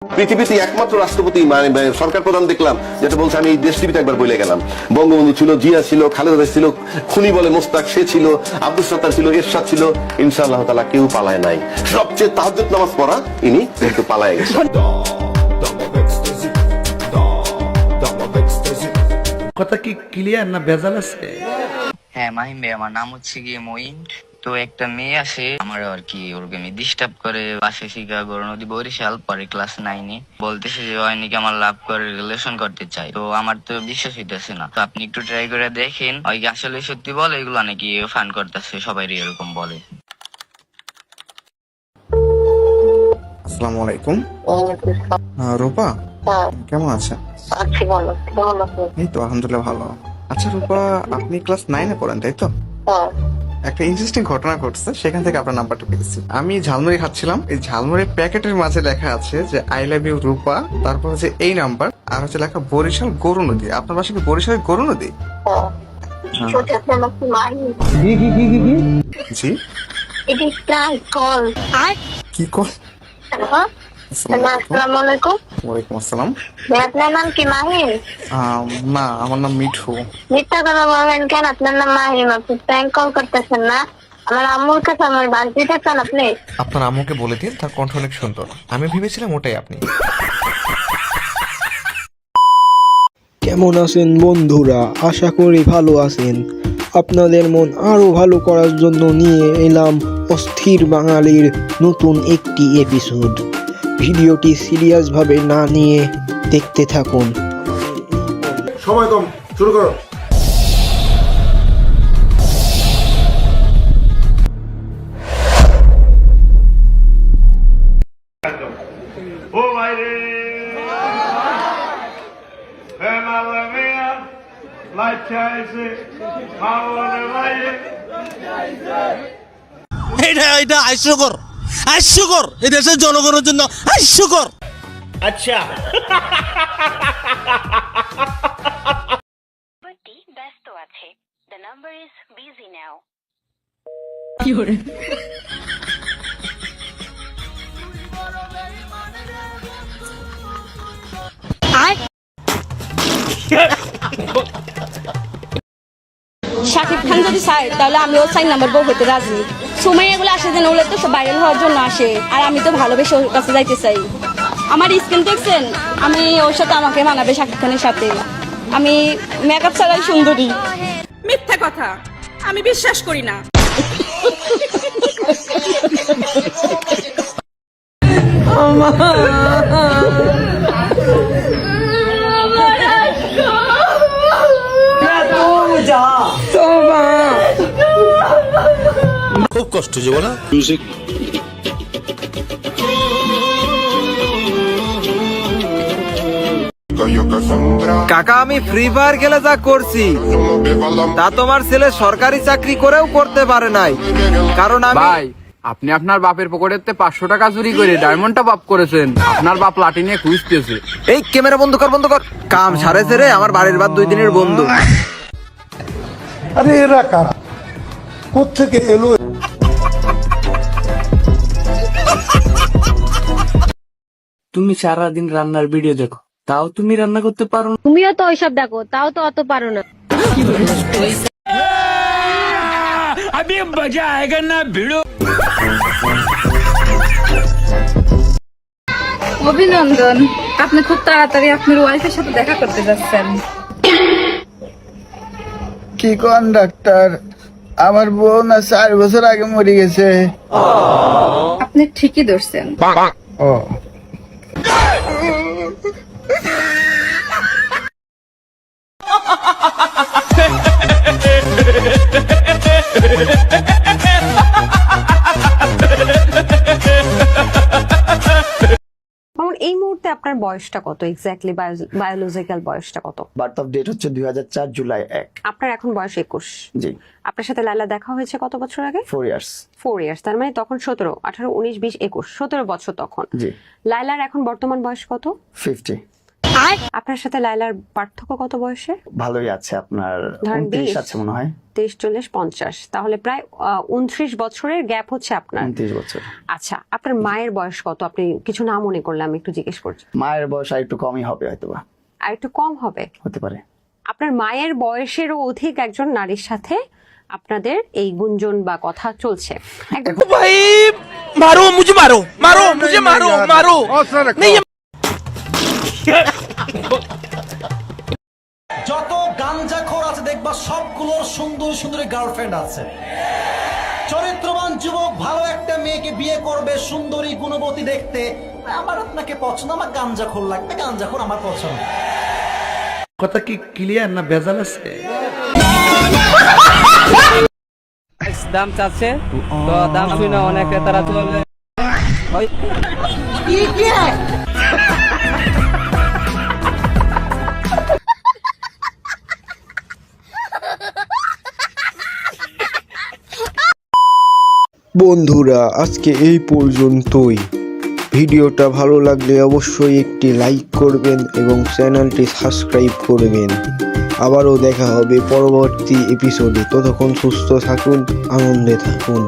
পৃথিবীতে একমাত্র রাষ্ট্রপতি মানে সরকার প্রধান দেখলাম যেটা বলছে, আমি দেশ টিভিতে একবার বলে গেলাম, বঙ্গবন্ধু ছিল, জিয়া ছিল, খালেদা জিয়া ছিল, খুনি বলে মোস্তাক সে ছিল, আব্দুল সাত্তার ছিল, এরশাদ ছিল, ইনশাআল্লাহ তাআলা কেউ পালায় নাই। সবচেয়ে তাহাজ্জুদ নামাজ পড়া ইনি কিন্তু পালায় গেছে। কথা কি ক্লিয়ার না ভেজাল আছে? হ্যাঁ মাহিম ভাই, আমার নাম হচ্ছে গিয়ে মঈন। তো একটা মেয়ে আছে আমার আর কি, ওরকে আমি ডিস্টার্ব করে পাশে শিকাগো নদী বরিশাল, পরে ক্লাস 9-এ বলতেছে যে হয় নাকি আমার লাভ করে রিলেশন করতে চাই। তো আমার তো বিশ্বাস হইতেছে না, তো আপনি একটু ট্রাই করে দেখেন ওই কি আসলে সত্যি বলে, এগুলো নাকি ফান করতেছে, সবাই এরকম বলে। আসসালামু আলাইকুম। রূপা কেমন আছেন? এই তো আলহামদুলিল্লাহ ভালো। আচ্ছা রূপা, আপনি ক্লাস 9-এ পড়েন তাই তো? একটা ইন্টারেস্টিং ঘটনা ঘটছে, সেখান থেকে আপনার নাম্বারটা পেয়েছি। আমি ঝালমুড়ি খাচ্ছিলাম, এই ঝালমুড়ি প্যাকেটের মাঝে লেখা আছে যে আই লাভ ইউ রূপা, তারপর হচ্ছে এই নাম্বার, আর হচ্ছে লেখা বরিশাল গরু নদী। আপনার বাসা কি বরিশালের গরু নদী? জি কি কল? ওয়ালাইকুম আসসালাম। আপনার নাম কি মাহিম? না, আমার নাম মিঠু। মিথ্যা কথা বলবেন কেন? আপনার নাম মাহিম, আপনি প্র্যাঙ্ক কল করতেছেন না? আমার আম্মুর কাছে আমার বাস দিতে চান আপনি? আপনার আম্মুকে বলে দিন, তার কণ্ঠ অনেক সুন্দর। আমি ভেবেছিলাম ওটাই আপনি। কেমন আছেন বন্ধুরা? আশা করি ভালো আছেন। আপনাদের মন আরো ভালো করার জন্য নিয়ে এলাম অস্থির বাঙালির নতুন একটি এপিসোড। ভিডিওটি সিরিয়াসভাবে না নিয়ে দেখতে থাকুন। সময় কম, শুরু করো। ও ভাইরে ফেমালে মিয়া লাইচা এসে খাওয়ানে ভাইরে এটা হাস্যকর এই দেশের জনগণের জন্য হাস্যকর। আচ্ছা ব্যস্ত আছে, the number is busy now. Shakib Khan যদি চাই তাহলে আমিও 4 নাম্বার বউ হতে রাজি। সময় এগুলো আসে যেন, ওগুলো তো সব ভাইরাল হওয়ার জন্য আসে, আর আমি তো ভালোবেসে ওর কাছে যাইতে চাই। আমার স্কিন দেখছেন, আমি ওর সাথে আমাকে মানাবে শাকিব খানের সাথে। আমি মেকআপ ছাড়াই সুন্দরী। মিথ্যা কথা, আমি বিশ্বাস করি না। খুব কষ্ট যে বলা। কাকা, আমি ফ্রি ফায়ার খেলে যা করছি তা তোমার ছেলে সরকারি চাকরি করেও করতে পারে নাই। কারণ ভাই, আপনি আপনার বাপের পকেটেতে 500 টাকা চুরি করে ডায়মন্ডটা বাপ করেছেন, আপনার বাপ লাঠি নিয়ে খুঁজতেছে। এই ক্যামেরা বন্ধ কর। কাম সারেছে রে, আমার বাড়ির বাদ 2 দিনের বন্ধু। আরে এরা কারা, কোত্থেকে এলো? তুমি সারাদিন রান্নার ভিডিও দেখো, তাও তুমি রান্না করতে পারো না? তুমিও তো ওইসব দেখো, তাও তো অত পারো না। আমি মজা আয়েগা না ভিড়ো। অভিনন্দন, আপনি খুব তাড়াতাড়ি আপনার ওয়াইফের সাথে দেখা করতে যাচ্ছেন। কি কোন ডাক্তার, আমার বউ না 4 বছর আগে মরে গেছে। আপনি ঠিকই ধরছেন। ও এই মুহূর্তে আপনার বয়সটা কত? এক্স্যাক্টলি বায়োলজিক্যাল বয়সটা কত? বার্থ অফ ডেট হচ্ছে 2004 জুলাই 1। আপনার এখন বয়স 21। জি। আপনার সাথে লাইলা দেখা হয়েছে কত বছর আগে? 4 ইয়ার্স। 4 ইয়ার্স, তার মানে তখন 17, 18, 19, 20, 21, 17 বছর তখন। জি। লাইলার এখন বর্তমান বয়স কত? 50। আপনার সাথে লাইলার পার্থক্য কত বয়সে? ভালোই আছে, আপনার ধরেন 29 20 আছে মনে হয়। 23, 40, 50, তাহলে প্রায় 29 বছরের গ্যাপ হচ্ছে আপনার। 29 বছর। আচ্ছা, আপনার মায়ের বয়স কত? আপনি কিছু না মনে করলে আমি একটু জিজ্ঞেস করছি। মায়ের বয়স আর একটু কমই হবে হয়তোবা। আর একটু কম হবে? হতে পারে। আপনার মায়ের বয়সেরও অধিক একজন নারীর সাথে আপনাদের এই গুঞ্জন বা কথা চলছে। भाई मारो मुझे, मारो मारो मुझे, मारो मारो नहीं। যত গাঞ্জাখোর আছে দেখবা সবগুলোর সুন্দর সুন্দর গার্লফ্রেন্ড আছে। চরিত্রবান যুবক ভালো একটা মেয়েকে বিয়ে করবে, সুন্দরী গুণবতী দেখতে। আমার আপনাকে পছন্দ, আমার গাঞ্জাখোর লাগবে, গাঞ্জাখোর আমার পছন্দ। কথা কি ক্লিয়ার না ভেজাল আছে? দাম চাচ্ছে তো দাম শুনে অনেক ক্রেতারা চলে। বন্ধুরা আজকে এই পর্যন্তই। ভিডিওটা ভালো লাগলে অবশ্যই একটি লাইক করবেন এবং চ্যানেলটি সাবস্ক্রাইব করবেন। আবারও দেখা হবে পরবর্তী এপিসোডে। ততক্ষণ সুস্থ থাকুন, আনন্দে থাকুন।